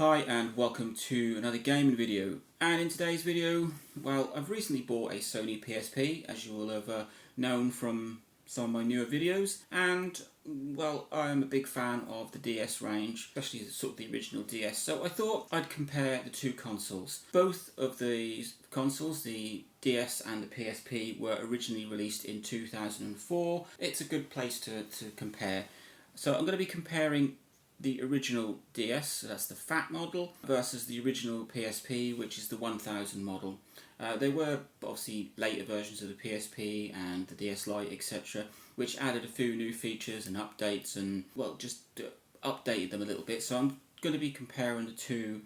Hi and welcome to another gaming video, and in today's video, well, I've recently bought a Sony PSP, as you will have known from some of my newer videos, and well, I'm a big fan of the DS range, especially sort of the original DS, so I thought I'd compare the two consoles. Both of these consoles, the DS and the PSP, were originally released in 2004. It's a good place to compare. So I'm going to be comparing the original DS, so that's the fat model, versus the original PSP, which is the 1000 model. They were obviously later versions of the PSP and the DS Lite, etc., which added a few new features and updates and, well, just updated them a little bit. So I'm going to be comparing the two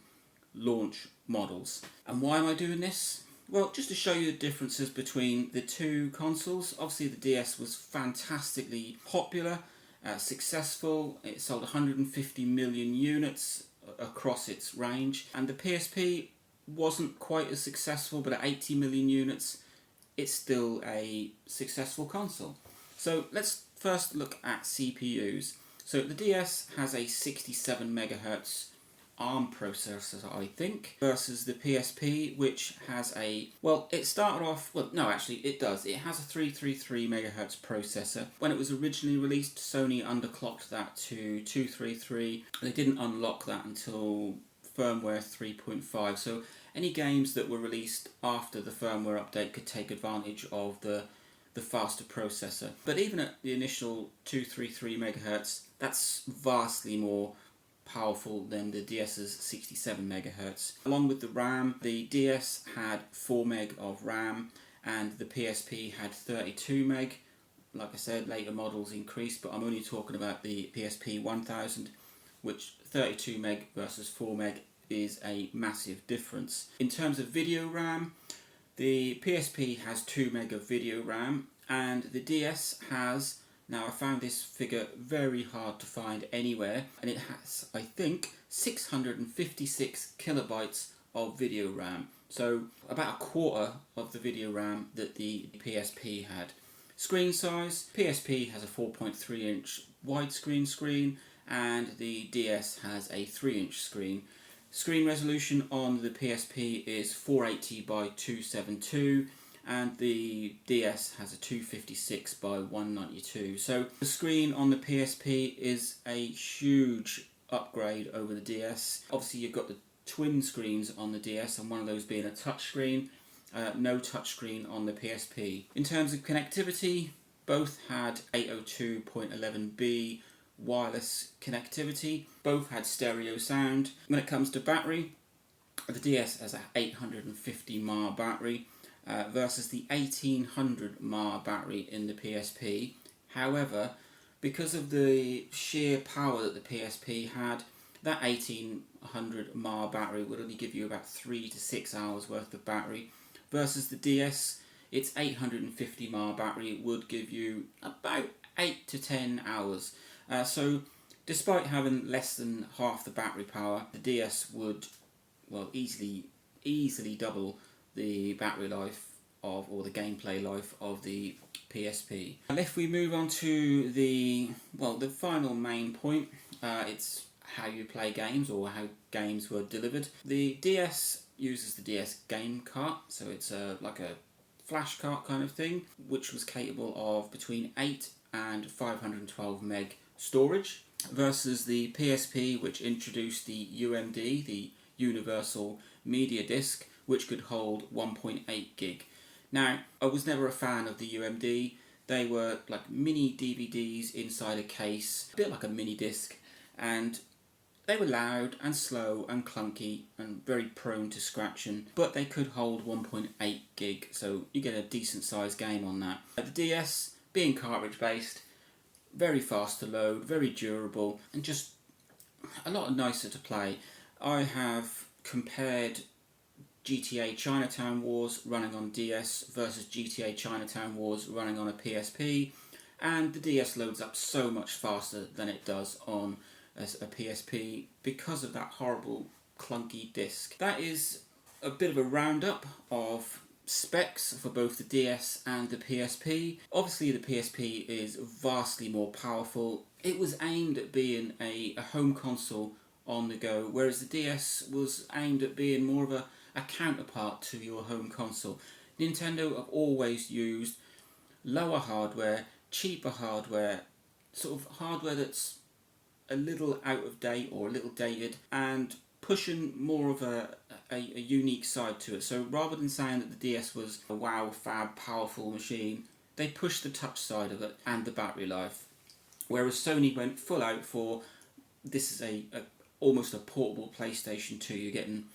launch models. And why am I doing this? Well, just to show you the differences between the two consoles. Obviously the DS was fantastically popular, successful. It sold 150 million units across its range, and the PSP wasn't quite as successful, but at 80 million units it's still a successful console. So let's first look at CPUs. So the DS has a 67 megahertz ARM processor, I think, versus the PSP, which has a, well, it started off, well, no, actually it does. It has a 333 megahertz processor. When it was originally released, Sony underclocked that to 233. They didn't unlock that until firmware 3.5. So any games that were released after the firmware update could take advantage of the faster processor. But even at the initial 233 megahertz, that's vastly more powerful than the DS's 67 megahertz. Along with the RAM, the DS had 4 meg of RAM and the PSP had 32 meg. Like I said, later models increased, but I'm only talking about the PSP 1000, which 32 meg versus 4 meg is a massive difference. In terms of video RAM, the PSP has 2 meg of video RAM and the DS has, now I found this figure very hard to find anywhere, and it has, I think, 656 kilobytes of video RAM. So about a quarter of the video RAM that the PSP had. Screen size, PSP has a 4.3 inch widescreen screen and the DS has a 3 inch screen. Screen resolution on the PSP is 480 by 272 and the DS has a 256 by 192. So the screen on the PSP is a huge upgrade over the DS. Obviously you've got the twin screens on the DS and one of those being a touchscreen. No touchscreen on the PSP. In terms of connectivity, both had 802.11b wireless connectivity. Both had stereo sound. When it comes to battery, the DS has an 850 mAh battery versus the 1800 mAh battery in the PSP. However, because of the sheer power that the PSP had, that 1800 mAh battery would only give you about 3 to 6 hours worth of battery, versus the DS, its 850 mAh battery would give you about 8 to 10 hours. So despite having less than half the battery power, the DS would, well, easily double the battery life of, or the gameplay life of the PSP. And if we move on to the, well, the final main point, it's how you play games or how games were delivered. The DS uses the DS game cart, so it's like a flash cart kind of thing, which was capable of between 8 and 512 meg storage, versus the PSP, which introduced the UMD, the Universal Media Disc, which could hold 1.8 gig. Now, I was never a fan of the UMD. They were like mini DVDs inside a case, a bit like a mini disc, and they were loud and slow and clunky and very prone to scratching, but they could hold 1.8 gig, so you get a decent sized game on that. The DS, being cartridge based, very fast to load, very durable, and just a lot nicer to play. I have compared GTA Chinatown Wars running on DS versus GTA Chinatown Wars running on a PSP, and the DS loads up so much faster than it does on a PSP because of that horrible clunky disc. That is a bit of a roundup of specs for both the DS and the PSP. Obviously the PSP is vastly more powerful. It was aimed at being a home console on the go, whereas the DS was aimed at being more of a counterpart to your home console. Nintendo have always used lower hardware, cheaper hardware, sort of hardware that's a little out of date or a little dated, and pushing more of a unique side to it. So rather than saying that the DS was a wow, fab, powerful machine, they pushed the touch side of it and the battery life. Whereas Sony went full out for, this is a almost a portable PlayStation 2. You're getting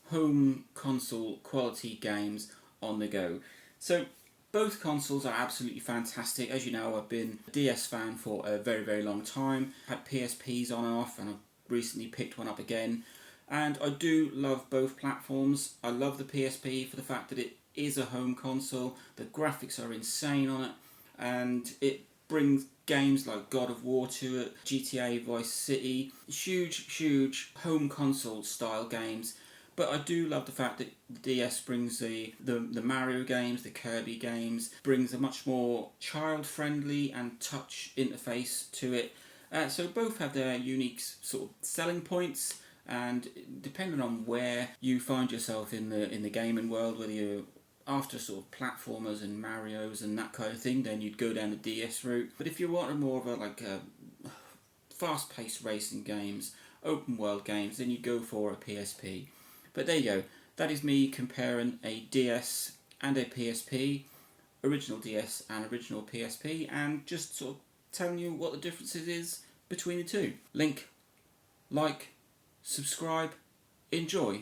home console quality games on the go. So both consoles are absolutely fantastic. As you know, I've been a DS fan for a very, very long time. Had PSPs on and off, and I've recently picked one up again. And I do love both platforms. I love the PSP for the fact that it is a home console. The graphics are insane on it, and it brings games like God of War to it, GTA Vice City, huge home console style games. But I do love the fact that the DS brings the Mario games, the Kirby games, brings a much more child-friendly and touch interface to it. So both have their unique sort of selling points, and depending on where you find yourself in the gaming world, whether you're after sort of platformers and Marios and that kind of thing, then you'd go down the DS route. But if you wanted more of a fast-paced racing games, open world games, then you'd go for a PSP. But there you go. That is me comparing a DS and a PSP, original DS and original PSP, and just sort of telling you what the differences is between the two. Link, like, subscribe, enjoy.